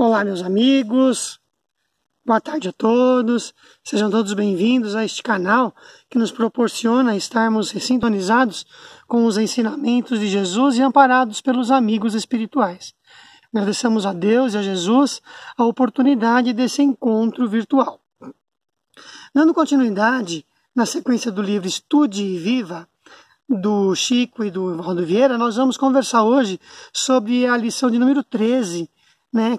Olá, meus amigos, boa tarde a todos, sejam todos bem-vindos a este canal que nos proporciona estarmos sintonizados com os ensinamentos de Jesus e amparados pelos amigos espirituais. Agradecemos a Deus e a Jesus a oportunidade desse encontro virtual. Dando continuidade na sequência do livro Estude e Viva, do Chico e do Valdo Vieira, nós vamos conversar hoje sobre a lição de número 13,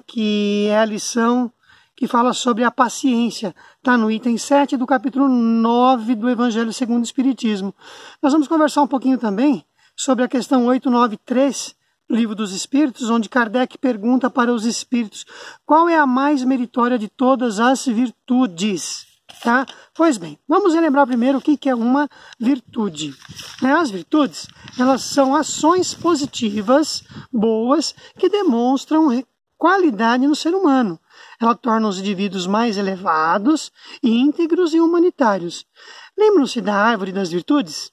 que é a lição que fala sobre a paciência. Está no item 7 do capítulo 9 do Evangelho segundo o Espiritismo. Nós vamos conversar um pouquinho também sobre a questão 893 do Livro dos Espíritos, onde Kardec pergunta para os espíritos qual é a mais meritória de todas as virtudes. Tá? Pois bem, vamos relembrar primeiro o que é uma virtude. As virtudes, elas são ações positivas, boas, que demonstram qualidade no ser humano. Ela torna os indivíduos mais elevados, íntegros e humanitários. Lembram-se da árvore das virtudes?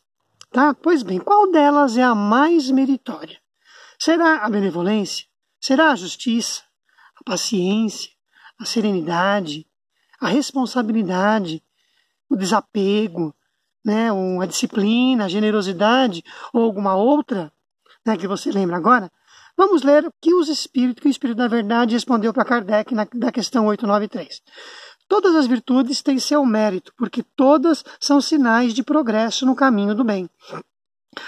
Tá? Pois bem, qual delas é a mais meritória? Será a benevolência? Será a justiça? A paciência? A serenidade? A responsabilidade? O desapego? A disciplina? A generosidade? Ou alguma outra que você lembra agora? Vamos ler o que o Espírito da Verdade respondeu para Kardec na questão 893. Todas as virtudes têm seu mérito, porque todas são sinais de progresso no caminho do bem.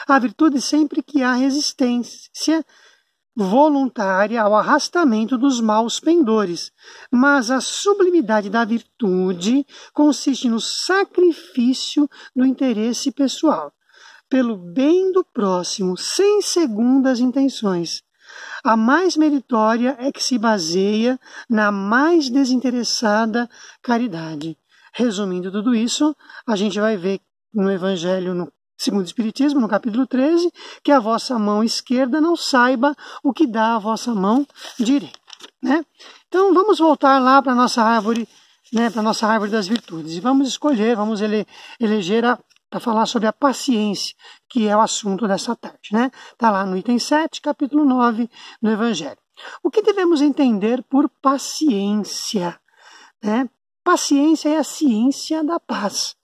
A virtude sempre que há resistência voluntária ao arrastamento dos maus pendores, mas a sublimidade da virtude consiste no sacrifício do interesse pessoal, pelo bem do próximo, sem segundas intenções. A mais meritória é que se baseia na mais desinteressada caridade. Resumindo tudo isso, a gente vai ver no Evangelho segundo o Espiritismo, no capítulo 13, que a vossa mão esquerda não saiba o que dá a vossa mão direita. Então vamos voltar lá para a nossa árvore, para a nossa árvore das virtudes. E vamos eleger para falar sobre a paciência, que é o assunto dessa tarde. Está lá no item 7, capítulo 9 do Evangelho. O que devemos entender por paciência? Paciência é a ciência da paz.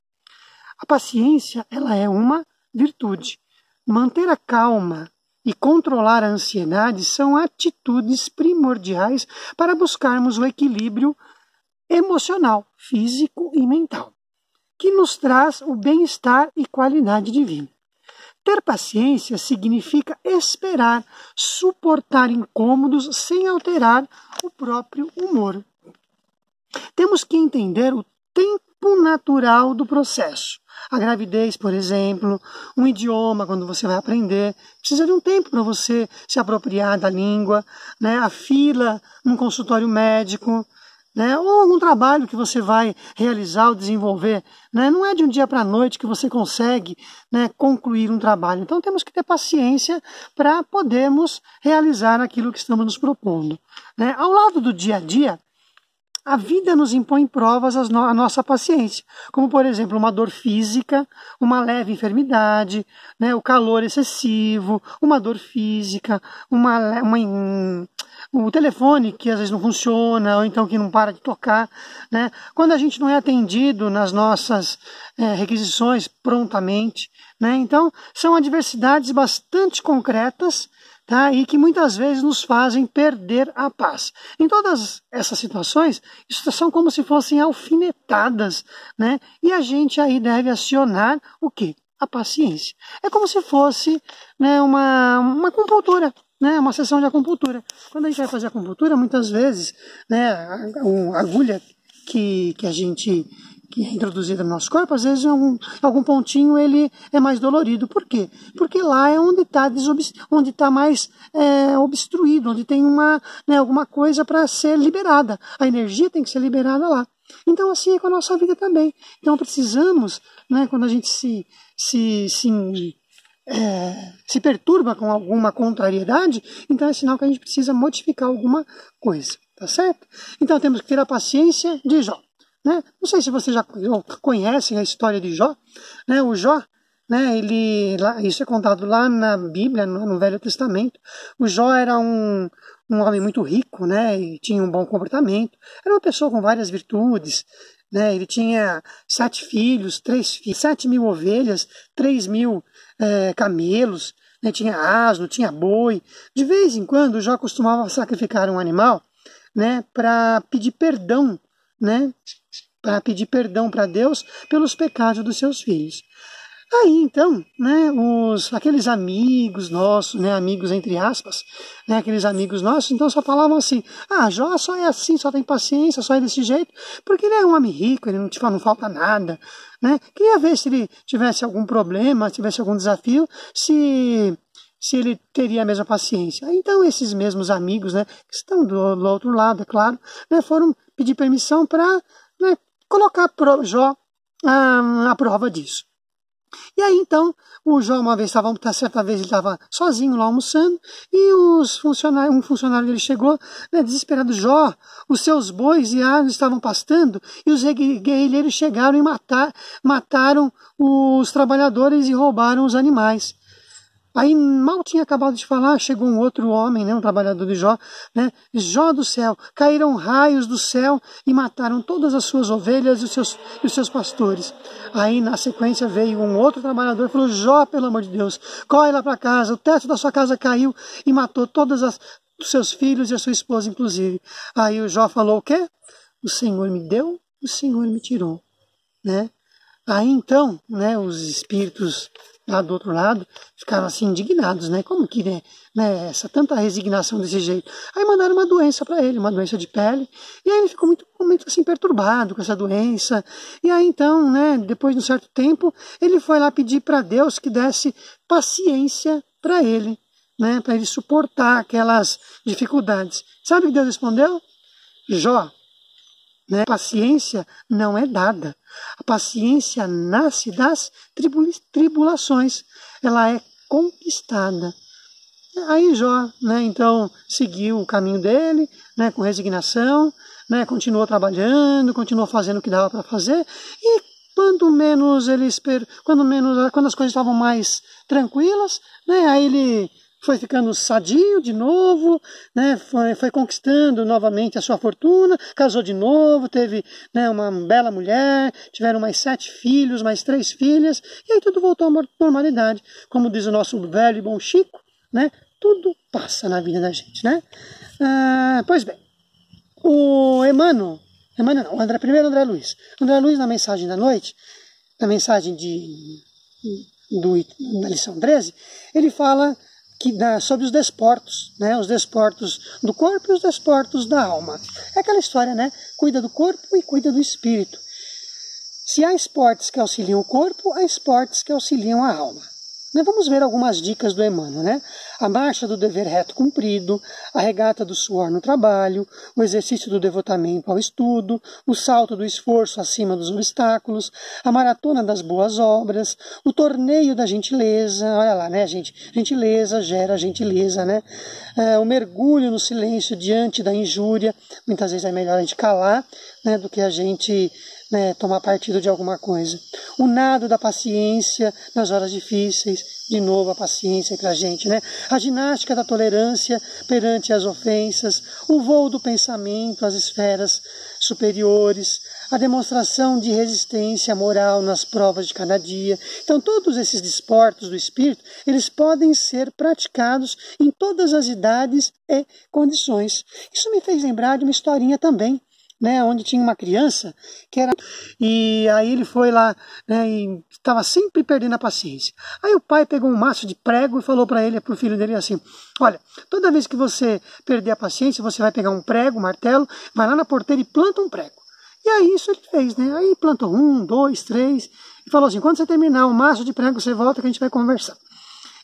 A paciência, ela é uma virtude. Manter a calma e controlar a ansiedade são atitudes primordiais para buscarmos o equilíbrio emocional, físico e mental, que nos traz o bem-estar e qualidade de vida. Ter paciência significa esperar, suportar incômodos sem alterar o próprio humor. Temos que entender o tempo natural do processo. A gravidez, por exemplo, um idioma, quando você vai aprender, precisa de um tempo para você se apropriar da língua, a fila num consultório médico, ou algum trabalho que você vai realizar ou desenvolver. Não é de um dia para a noite que você consegue concluir um trabalho. Então temos que ter paciência para podermos realizar aquilo que estamos nos propondo. Ao lado do dia a dia, a vida nos impõe provas a nossa paciência, como, por exemplo, uma dor física, uma leve enfermidade, o calor excessivo, uma dor física, o telefone que às vezes não funciona, ou então que não para de tocar. Quando a gente não é atendido nas nossas requisições prontamente. Então, são adversidades bastante concretas, e que muitas vezes nos fazem perder a paz. Em todas essas situações, isso são como se fossem alfinetadas, e a gente aí deve acionar o quê? A paciência. É como se fosse uma acupuntura, uma sessão de acupuntura. Quando a gente vai fazer acupuntura, muitas vezes, a agulha que é introduzida no nosso corpo, às vezes algum pontinho ele é mais dolorido. Por quê? Porque lá é onde está mais obstruído, onde tem alguma coisa para ser liberada. A energia tem que ser liberada lá. Então assim é com a nossa vida também. Então precisamos, quando a gente se perturba com alguma contrariedade, então é sinal que a gente precisa modificar alguma coisa. Tá certo? Então temos que ter a paciência de Jó. Não sei se vocês já conhecem a história de Jó. O Jó, isso é contado lá na Bíblia, no Velho Testamento. O Jó era um um homem muito rico, né? E tinha um bom comportamento. Era uma pessoa com várias virtudes, né? Ele tinha 7 filhos, 7.000 ovelhas, 3.000 camelos, né? Tinha asno, tinha boi. De vez em quando, Jó costumava sacrificar um animal, né? Para pedir perdão, né? Para pedir perdão para Deus pelos pecados dos seus filhos. Aí então, né, aqueles amigos nossos, né, amigos entre aspas, né, aqueles amigos nossos, então só falavam assim: Jó só é assim, só tem paciência, só é desse jeito, porque ele é um homem rico, ele não falta nada, né? Queria ver se ele tivesse algum problema, tivesse algum desafio, se ele teria a mesma paciência. Então esses mesmos amigos, né, que estão do outro lado, é claro, né, foram pedir permissão para, né, colocar Jó à prova disso. E aí então, o Jó certa vez ele estava sozinho lá almoçando, e um funcionário dele chegou, né, desesperado: Jó, os seus bois e asnos estavam pastando, e os guerrilheiros chegaram e mataram os trabalhadores e roubaram os animais. Aí mal tinha acabado de falar, chegou um outro homem, né, um trabalhador de Jó, né? Jó do céu, caíram raios do céu e mataram todas as suas ovelhas e os seus pastores. Aí na sequência veio um outro trabalhador e falou: Jó, pelo amor de Deus, corre lá para casa, o teto da sua casa caiu e matou todos os seus filhos e a sua esposa inclusive. Aí o Jó falou o quê? O Senhor me deu, o Senhor me tirou, né? Aí então, né, os espíritos lá do outro lado ficaram assim indignados, né? Como que, né, essa tanta resignação desse jeito? Aí mandaram uma doença para ele, uma doença de pele, e aí ele ficou muito assim perturbado com essa doença. E aí então, né, depois de um certo tempo, ele foi lá pedir para Deus que desse paciência para ele, né, para ele suportar aquelas dificuldades. Sabe o que Deus respondeu? Jó, né, paciência não é dada. A paciência nasce das tribulações. Ela é conquistada. Aí Jó, né, então seguiu o caminho dele, né, com resignação, né, continuou trabalhando, continuou fazendo o que dava para fazer, e quando as coisas estavam mais tranquilas, né, aí ele foi ficando sadio de novo, né, foi conquistando novamente a sua fortuna, casou de novo, teve, né, uma bela mulher, tiveram mais 7 filhos, mais 3 filhas, e aí tudo voltou à normalidade. Como diz o nosso velho e bom Chico, né, tudo passa na vida da gente, né? Pois bem, o André Luiz, na mensagem da noite, na mensagem da lição 13, ele fala sobre os desportos, né? Os desportos do corpo e os desportos da alma. É aquela história, né? Cuida do corpo e cuida do espírito. Se há esportes que auxiliam o corpo, há esportes que auxiliam a alma. Vamos ver algumas dicas do Emmanuel, né? A marcha do dever reto cumprido, a regata do suor no trabalho, o exercício do devotamento ao estudo, o salto do esforço acima dos obstáculos, a maratona das boas obras, o torneio da gentileza, olha lá, né, gente? Gentileza gera gentileza, né? O mergulho no silêncio diante da injúria. Muitas vezes é melhor a gente calar, né, do que a gente, né, tomar partido de alguma coisa. O nado da paciência nas horas difíceis, de novo a paciência para a gente, né? A ginástica da tolerância perante as ofensas, o voo do pensamento às esferas superiores, a demonstração de resistência moral nas provas de cada dia. Então todos esses desportos do espírito, eles podem ser praticados em todas as idades e condições. Isso me fez lembrar de uma historinha também, né, onde tinha uma criança e aí ele foi lá, né, e estava sempre perdendo a paciência. Aí o pai pegou um maço de prego e falou pro filho dele assim: olha, toda vez que você perder a paciência, você vai pegar um prego, um martelo, vai lá na porteira e planta um prego. E aí isso ele fez, né? Aí plantou 1, 2, 3 e falou assim: quando você terminar o maço de prego, você volta que a gente vai conversar.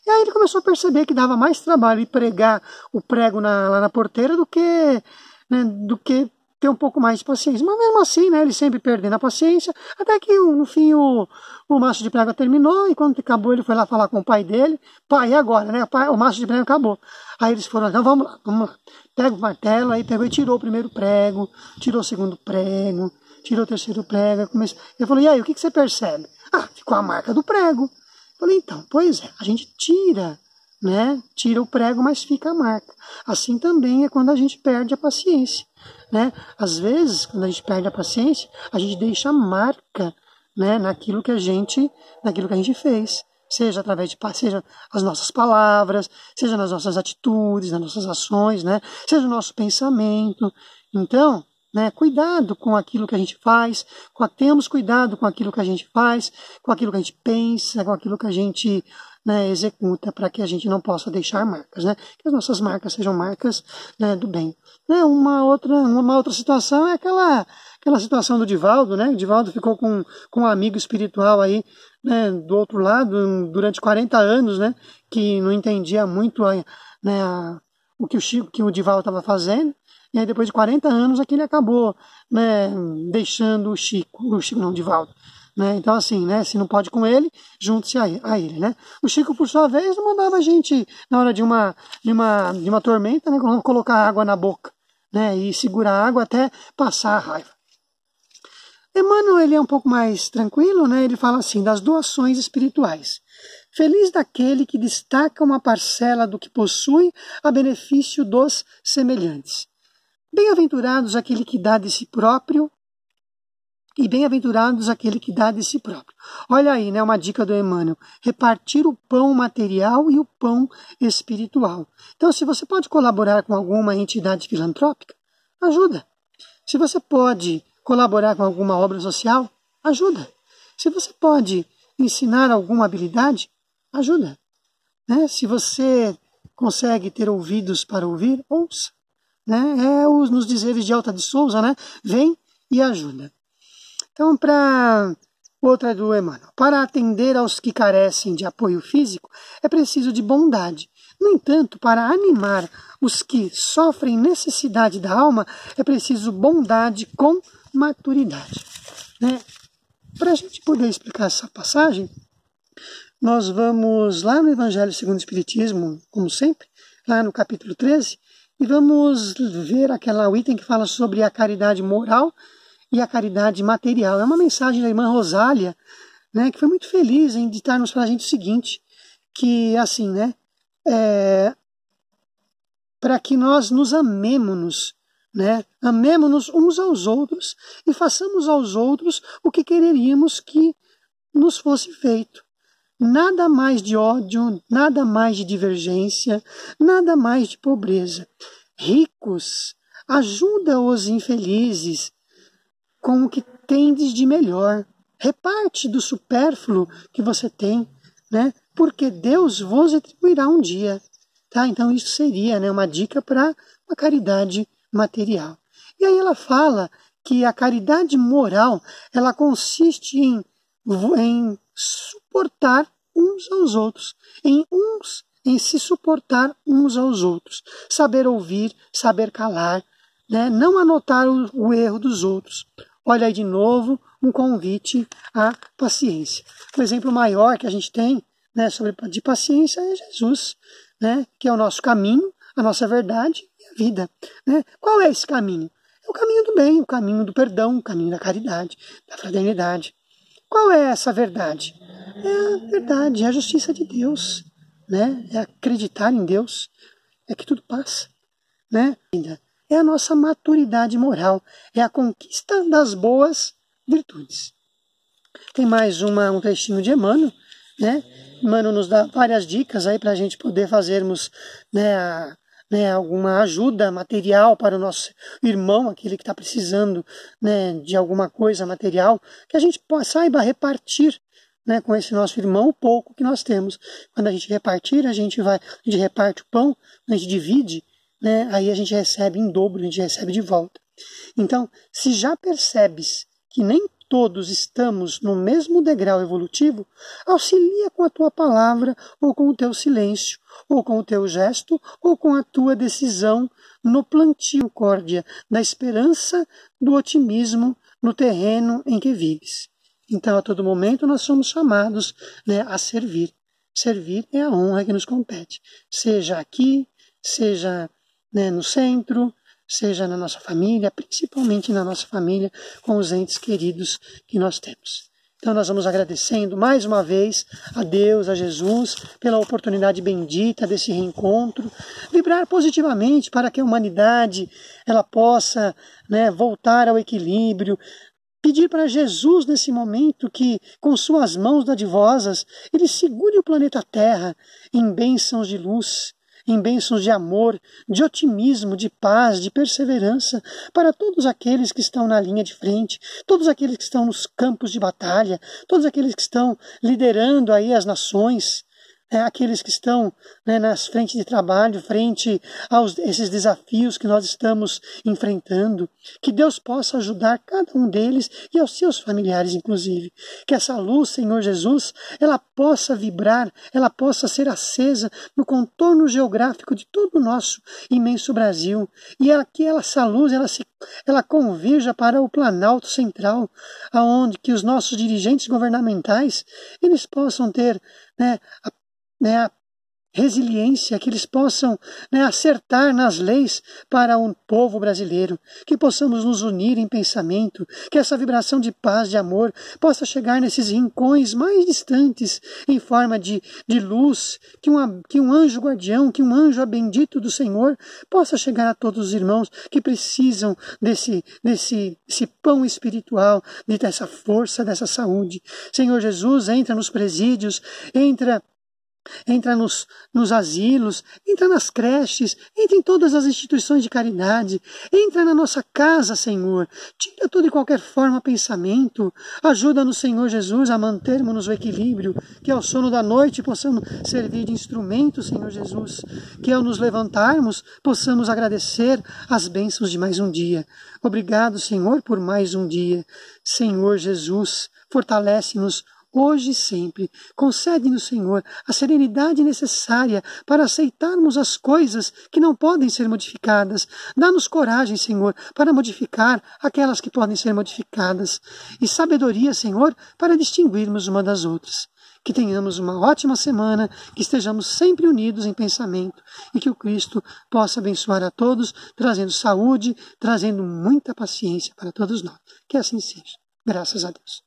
E aí ele começou a perceber que dava mais trabalho ir pregar o prego lá na porteira do que ter um pouco mais de paciência. Mas mesmo assim, né, ele sempre perdendo a paciência, até que no fim o maço de prego terminou, e quando acabou ele foi lá falar com o pai dele: pai, e agora, né? O maço de prego acabou. Aí eles foram: então vamos lá. Pega o martelo, aí pegou e tirou o primeiro prego, tirou o segundo prego, tirou o terceiro prego. Ele falou: e aí, o que você percebe? Ficou a marca do prego. Eu falei: então, pois é, a gente tira, né, tira o prego, mas fica a marca. Assim também é quando a gente perde a paciência, né? Às vezes, quando a gente perde a paciência, a gente deixa a marca, né, naquilo que a gente fez. Seja através seja as nossas palavras, seja nas nossas atitudes, nas nossas ações, né? Seja o nosso pensamento. Então, né, cuidado com aquilo que a gente faz, temos cuidado com aquilo que a gente faz, com aquilo que a gente pensa, com aquilo que a gente, né, executa, para que a gente não possa deixar marcas, né? Que as nossas marcas sejam marcas, né, do bem. Né, uma outra situação é aquela situação do Divaldo, né? O Divaldo ficou com um amigo espiritual aí, né, do outro lado durante 40 anos, né? Que não entendia muito, né, o que o Divaldo estava fazendo. E aí depois de 40 anos aqui ele acabou, né, deixando o Chico não, o Divaldo. Né? Então assim, né, se não pode com ele, junte-se a ele. Né? O Chico, por sua vez, não mandava a gente, na hora de uma tormenta, né, colocar água na boca, né, e segurar a água até passar a raiva. Emmanuel, ele é um pouco mais tranquilo, né? Ele fala assim, das doações espirituais. Feliz daquele que destaca uma parcela do que possui a benefício dos semelhantes. Bem-aventurados aquele que dá de si próprio e bem-aventurados aquele que dá de si próprio. Olha aí, né, uma dica do Emmanuel. Repartir o pão material e o pão espiritual. Então, se você pode colaborar com alguma entidade filantrópica, ajuda. Se você pode colaborar com alguma obra social, ajuda. Se você pode ensinar alguma habilidade, ajuda. Né? Se você consegue ter ouvidos para ouvir, ouça. Né? Nos dizeres de Alta de Souza, né? Vem e ajuda. Então, outra do Emmanuel. Para atender aos que carecem de apoio físico, é preciso de bondade. No entanto, para animar os que sofrem necessidade da alma, é preciso bondade com maturidade. Né? Para a gente poder explicar essa passagem, nós vamos lá no Evangelho segundo o Espiritismo, como sempre, lá no capítulo 13, e vamos ver o item que fala sobre a caridade moral e a caridade material. É uma mensagem da irmã Rosália, né, que foi muito feliz em ditar-nos para a gente o seguinte, que assim, né, para que nós nos amemos, né, amemos-nos uns aos outros e façamos aos outros o que quereríamos que nos fosse feito. Nada mais de ódio, nada mais de divergência, nada mais de pobreza. Ricos, ajuda os infelizes com o que tendes de melhor. Reparte do supérfluo que você tem, né? Porque Deus vos retribuirá um dia. Tá? Então isso seria, né, uma dica para a caridade material. E aí ela fala que a caridade moral ela consiste em suportar uns aos outros, em se suportar uns aos outros, saber ouvir, saber calar, né? Não anotar o erro dos outros. Olha aí de novo um convite à paciência. O exemplo maior que a gente tem, né, de paciência é Jesus, né, que é o nosso caminho, a nossa verdade e a vida. Né? Qual é esse caminho? É o caminho do bem, o caminho do perdão, o caminho da caridade, da fraternidade. Qual é essa verdade? É a verdade, é a justiça de Deus, né? É acreditar em Deus, é que tudo passa, né? É a nossa maturidade moral, é a conquista das boas virtudes. Tem mais um trechinho de Emmanuel, né? Emmanuel nos dá várias dicas aí para a gente poder fazermos, né, alguma ajuda material para o nosso irmão, aquele que está precisando, né, de alguma coisa material, que a gente saiba repartir, né, com esse nosso irmão o pouco que nós temos. Quando a gente repartir, a gente reparte o pão, a gente divide, né, aí a gente recebe em dobro, a gente recebe de volta. Então, se já percebes que nem todos estamos no mesmo degrau evolutivo, auxilia com a tua palavra, ou com o teu silêncio, ou com o teu gesto, ou com a tua decisão no plantio da concórdia, da esperança, do otimismo no terreno em que vives. Então, a todo momento, nós somos chamados, né, a servir. Servir é a honra que nos compete. Seja aqui, seja, né, no centro, seja na nossa família, principalmente na nossa família, com os entes queridos que nós temos. Então nós vamos agradecendo mais uma vez a Deus, a Jesus, pela oportunidade bendita desse reencontro, vibrar positivamente para que a humanidade ela possa, voltar ao equilíbrio, pedir para Jesus nesse momento que, com suas mãos dadivosas, Ele segure o planeta Terra em bênçãos de luz, em bênçãos de amor, de otimismo, de paz, de perseverança, para todos aqueles que estão na linha de frente, todos aqueles que estão nos campos de batalha, todos aqueles que estão liderando aí as nações, aqueles que estão nas frentes de trabalho, frente a esses desafios que nós estamos enfrentando. Que Deus possa ajudar cada um deles e aos seus familiares, inclusive. Que essa luz, Senhor Jesus, ela possa vibrar, ela possa ser acesa no contorno geográfico de todo o nosso imenso Brasil. E essa luz, ela converja para o Planalto Central, aonde que os nossos dirigentes governamentais, eles possam ter a resiliência, que eles possam acertar nas leis para o povo brasileiro, que possamos nos unir em pensamento, que essa vibração de paz, de amor, possa chegar nesses rincões mais distantes em forma de luz, que um anjo guardião, que um anjo bendito do Senhor possa chegar a todos os irmãos que precisam desse pão espiritual, dessa força, dessa saúde. Senhor Jesus, entra nos presídios, entra nos asilos, entra nas creches, entra em todas as instituições de caridade, entra na nossa casa, Senhor. Tira toda e qualquer forma pensamento. Ajuda-nos, Senhor Jesus, a mantermos-nos o equilíbrio, que ao sono da noite possamos servir de instrumento, Senhor Jesus, que ao nos levantarmos possamos agradecer as bênçãos de mais um dia. Obrigado, Senhor, por mais um dia. Senhor Jesus, fortalece-nos hoje e sempre. Concede-nos, Senhor, a serenidade necessária para aceitarmos as coisas que não podem ser modificadas. Dá-nos coragem, Senhor, para modificar aquelas que podem ser modificadas. E sabedoria, Senhor, para distinguirmos uma das outras. Que tenhamos uma ótima semana, que estejamos sempre unidos em pensamento e que o Cristo possa abençoar a todos, trazendo saúde, trazendo muita paciência para todos nós. Que assim seja. Graças a Deus.